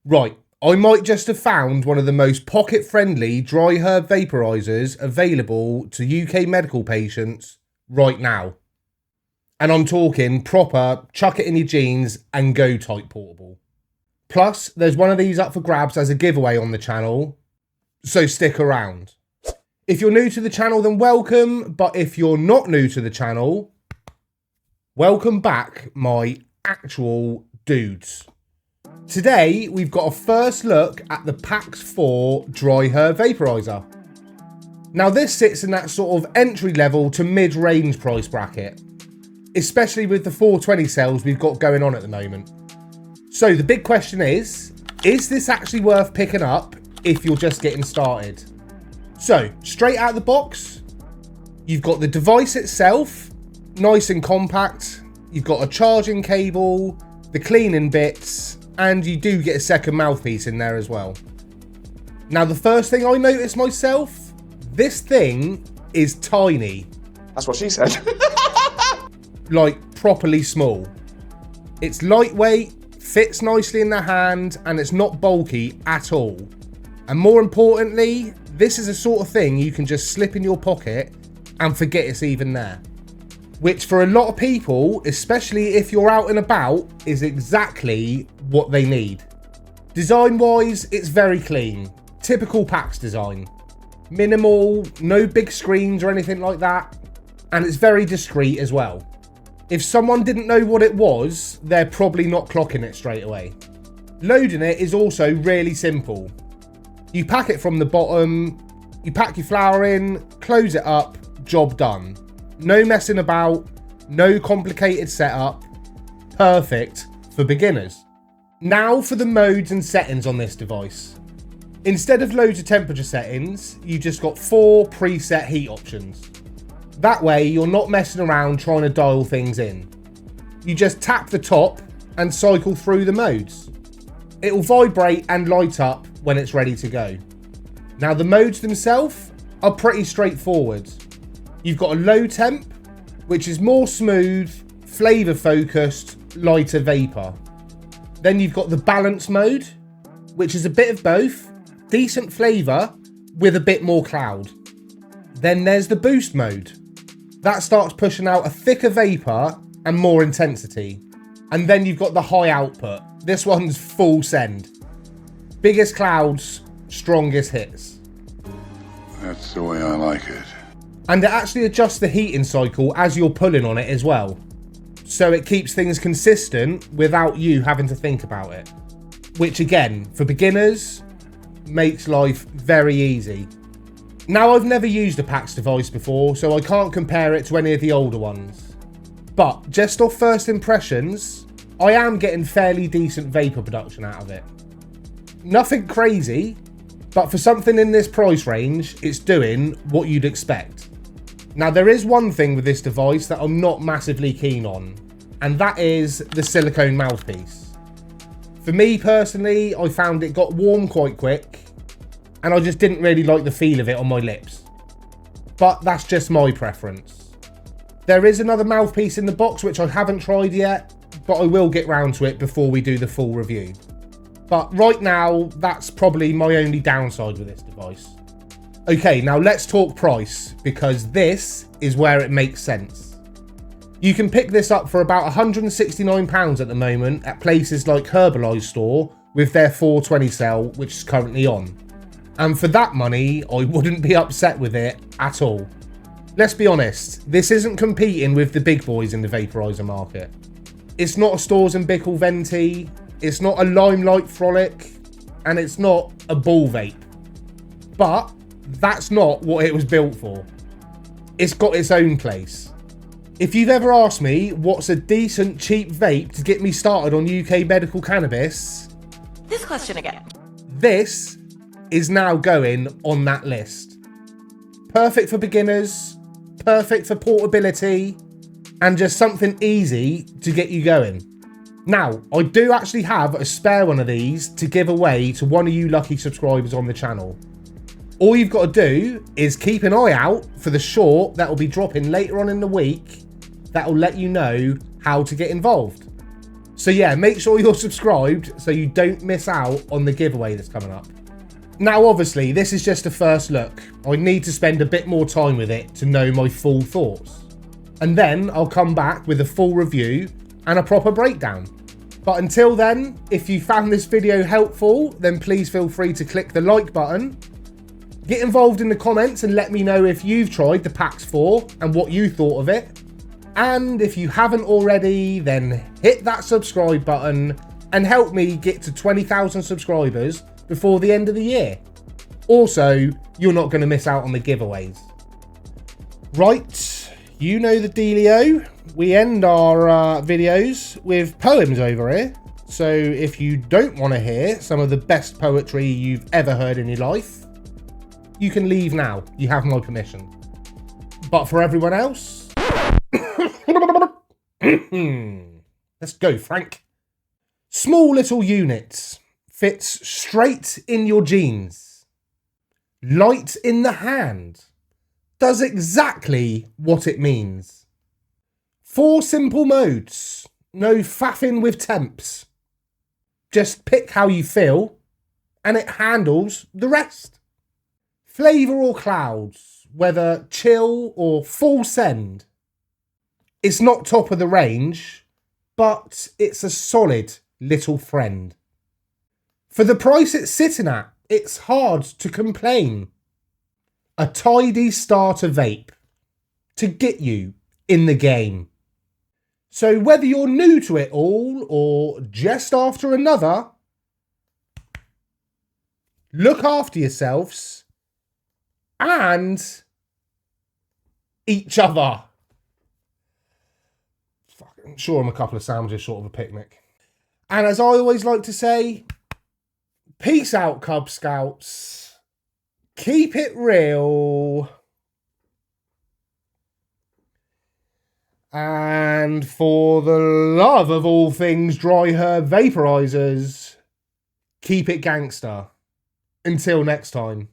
Right, I might just have found one of the most pocket-friendly dry herb vaporisers available to UK medical patients right now. And I'm talking proper chuck it in your jeans and go type portable. Plus, there's one of these up for grabs as a giveaway on the channel, so stick around. If you're new to the channel, then welcome, but if you're not new to the channel, welcome back, my actual dudes. Today, we've got a first look at the PAX 4 dry herb vaporiser. Now, this sits in that sort of entry level to mid-range price bracket, especially with the 420 sales we've got going on at the moment. So the big question is this actually worth picking up if you're just getting started? So, straight out of the box, you've got the device itself, nice and compact. You've got a charging cable, the cleaning bits, and you do get a second mouthpiece in there as well. Now, the first thing I noticed myself, this thing is tiny. That's what she said. Like, properly small. It's lightweight, fits nicely in the hand, and it's not bulky at all. And more importantly, this is a sort of thing you can just slip in your pocket and forget it's even there. Which for a lot of people, especially if you're out and about, is exactly what they need. Design-wise, it's very clean. Typical PAX design. Minimal, no big screens or anything like that. And it's very discreet as well. If someone didn't know what it was, they're probably not clocking it straight away. Loading it is also really simple. You pack it from the bottom, you pack your flour in, close it up, job done. No messing about, no complicated setup. Perfect for beginners. Now for the modes and settings on this device. Instead of loads of temperature settings, you just got 4 preset heat options. That way you're not messing around trying to dial things in. You just tap the top and cycle through the modes. It will vibrate and light up when it's ready to go. Now the modes themselves are pretty straightforward. You've got a low temp, which is more smooth, flavour focused, lighter vapour. Then you've got the balance mode, which is a bit of both, decent flavour with a bit more cloud. Then there's the boost mode. That starts pushing out a thicker vapour and more intensity. And then you've got the high output. This one's full send. Biggest clouds, strongest hits. That's the way I like it. And it actually adjusts the heating cycle as you're pulling on it as well. So it keeps things consistent without you having to think about it. Which again, for beginners, makes life very easy. Now, I've never used a PAX device before, so I can't compare it to any of the older ones. But just off first impressions, I am getting fairly decent vapour production out of it. Nothing crazy, but for something in this price range, it's doing what you'd expect. Now, there is one thing with this device that I'm not massively keen on, and that is the silicone mouthpiece. For me personally, I found it got warm quite quick, and I just didn't really like the feel of it on my lips. But that's just my preference. There is another mouthpiece in the box which I haven't tried yet, but I will get round to it before we do the full review. But right now, that's probably my only downside with this device. Okay, now let's talk price, because this is where it makes sense. You can pick this up for about £169 at the moment at places like Herbalize Store with their 420 sale, which is currently on. And for that money, I wouldn't be upset with it at all. Let's be honest, this isn't competing with the big boys in the vaporiser market. It's not a Stores and Bickle Venti, it's not a Limelight Frolic, and it's not a Ball Vape. But that's not what it was built for. It's got its own place. If you've ever asked me what's a decent cheap vape to get me started on UK medical cannabis, This question again. this is now going on that list. Perfect for beginners, perfect for portability, and just something easy to get you going. Now, I do actually have a spare one of these to give away to one of you lucky subscribers on the channel. All you've got to do is keep an eye out for the short that will be dropping later on in the week that will let you know how to get involved. So yeah, make sure you're subscribed so you don't miss out on the giveaway that's coming up. Now, obviously, this is just a first look. I need to spend a bit more time with it to know my full thoughts. And then I'll come back with a full review and a proper breakdown. But until then, if you found this video helpful, then please feel free to click the like button. Get involved in the comments and let me know if you've tried the PAX 4 and what you thought of it. And if you haven't already, then hit that subscribe button and help me get to 20,000 subscribers before the end of the year. Also, you're not going to miss out on the giveaways. Right, you know the dealio. We end our videos with poems over here. So if you don't want to hear some of the best poetry you've ever heard in your life, you can leave now. You have my permission. But for everyone else, let's go, Frank. Small little unit fits straight in your jeans. Light in the hand does exactly what it means. 4 simple modes, no faffing with temps. Just pick how you feel and it handles the rest. Flavour or clouds, whether chill or full send. It's not top of the range, but it's a solid little friend. For the price it's sitting at, it's hard to complain. A tidy starter vape to get you in the game. So whether you're new to it all or just after another, look after yourselves and each other. I'm sure I'm a couple of sandwiches short of a picnic. And as I always like to say, peace out, Cub Scouts. Keep it real. And for the love of all things dry herb vaporizers, keep it gangster. Until next time.